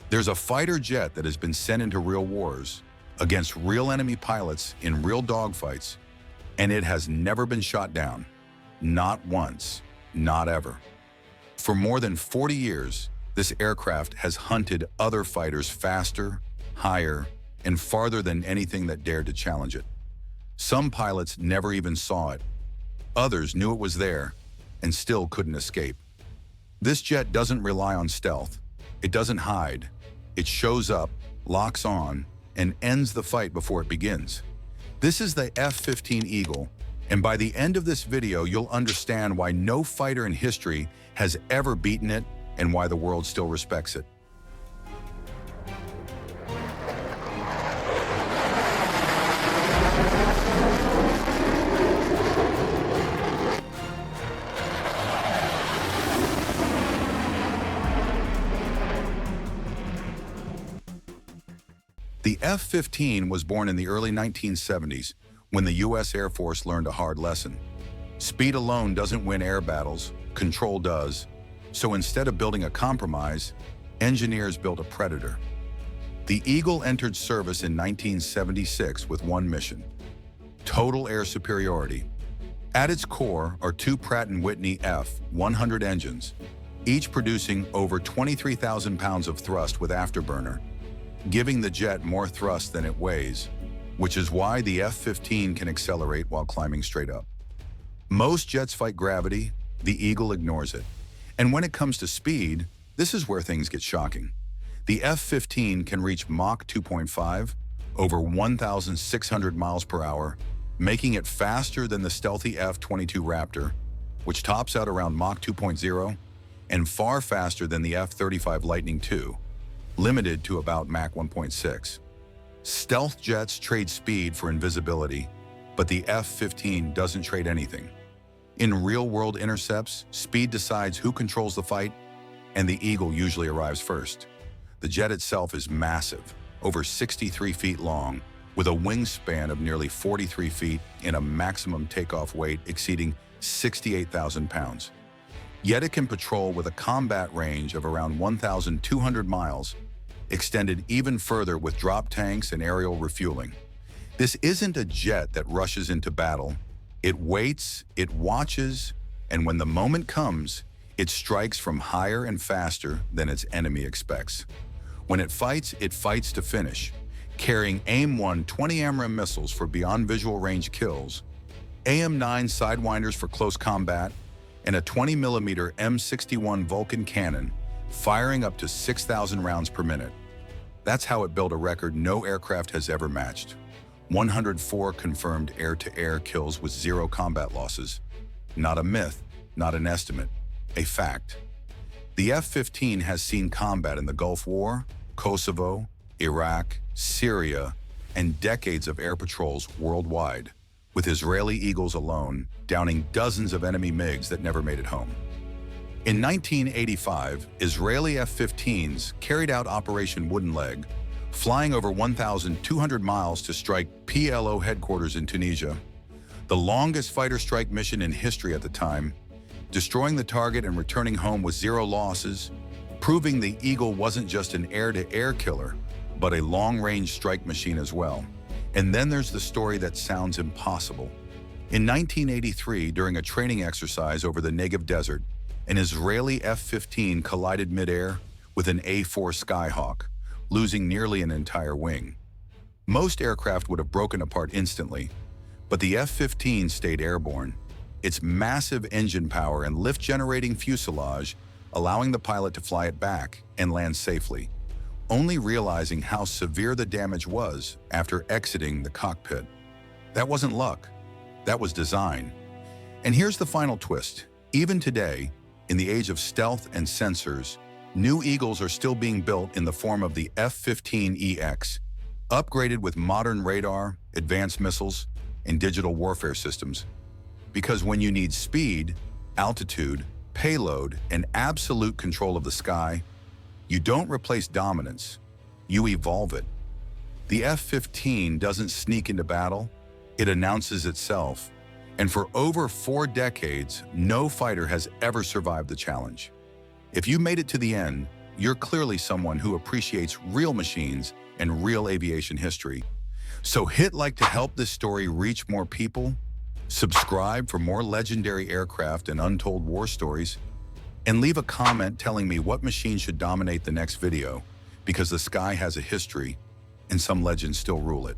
There's a fighter jet that has been sent into real wars against real enemy pilots in real dogfights, and it has never been shot down. Not once, not ever. For more than 40 years, this aircraft has hunted other fighters faster, higher, and farther than anything that dared to challenge it. Some pilots never even saw it. Others knew it was there and still couldn't escape. This jet doesn't rely on stealth. It doesn't hide. It shows up, locks on, and ends the fight before it begins. This is the F-15 Eagle, and by the end of this video, you'll understand why no fighter in history has ever beaten it and why the world still respects it. The F-15 was born in the early 1970s when the U.S. Air Force learned a hard lesson. Speed alone doesn't win air battles, control does. So instead of building a compromise, engineers built a Predator. The Eagle entered service in 1976 with one mission: total air superiority. At its core are two Pratt & Whitney F-100 engines, each producing over 23,000 pounds of thrust with afterburner, giving the jet more thrust than it weighs, which is why the F-15 can accelerate while climbing straight up. Most jets fight gravity, the Eagle ignores it. And when it comes to speed, this is where things get shocking. The F-15 can reach Mach 2.5, over 1,600 miles per hour, making it faster than the stealthy F-22 Raptor, which tops out around Mach 2.0, and far faster than the F-35 Lightning II, limited to about Mach 1.6. Stealth jets trade speed for invisibility, but the F-15 doesn't trade anything. In real-world intercepts, speed decides who controls the fight, and the Eagle usually arrives first. The jet itself is massive, over 63 feet long, with a wingspan of nearly 43 feet and a maximum takeoff weight exceeding 68,000 pounds. Yet it can patrol with a combat range of around 1,200 miles, extended even further with drop tanks and aerial refueling. This isn't a jet that rushes into battle. It waits, it watches, and when the moment comes, it strikes from higher and faster than its enemy expects. When it fights to finish, carrying AIM-1 20 AMRAAM missiles for beyond visual range kills, AIM-9 Sidewinders for close combat, and a 20mm M61 Vulcan cannon firing up to 6,000 rounds per minute. That's how it built a record no aircraft has ever matched. 104 confirmed air-to-air kills with 0 combat losses. Not a myth, not an estimate, a fact. The F-15 has seen combat in the Gulf War, Kosovo, Iraq, Syria, and decades of air patrols worldwide, with Israeli Eagles alone downing dozens of enemy MiGs that never made it home. In 1985, Israeli F-15s carried out Operation Wooden Leg, flying over 1,200 miles to strike PLO headquarters in Tunisia, the longest fighter strike mission in history at the time, destroying the target and returning home with 0 losses, proving the Eagle wasn't just an air-to-air killer, but a long-range strike machine as well. And then there's the story that sounds impossible. In 1983, during a training exercise over the Negev Desert, an Israeli F-15 collided midair with an A-4 Skyhawk, losing nearly an entire wing. Most aircraft would have broken apart instantly, but the F-15 stayed airborne, its massive engine power and lift-generating fuselage allowing the pilot to fly it back and land safely, only realizing how severe the damage was after exiting the cockpit. That wasn't luck. That was design. And here's the final twist. Even today, in the age of stealth and sensors, new Eagles are still being built in the form of the F-15EX, upgraded with modern radar, advanced missiles, and digital warfare systems. Because when you need speed, altitude, payload, and absolute control of the sky, you don't replace dominance, you evolve it. The F-15 doesn't sneak into battle, it announces itself. And for over 4 decades, no fighter has ever survived the challenge. If you made it to the end, you're clearly someone who appreciates real machines and real aviation history. So hit like to help this story reach more people, subscribe for more legendary aircraft and untold war stories, and leave a comment telling me what machine should dominate the next video, because the sky has a history and some legends still rule it.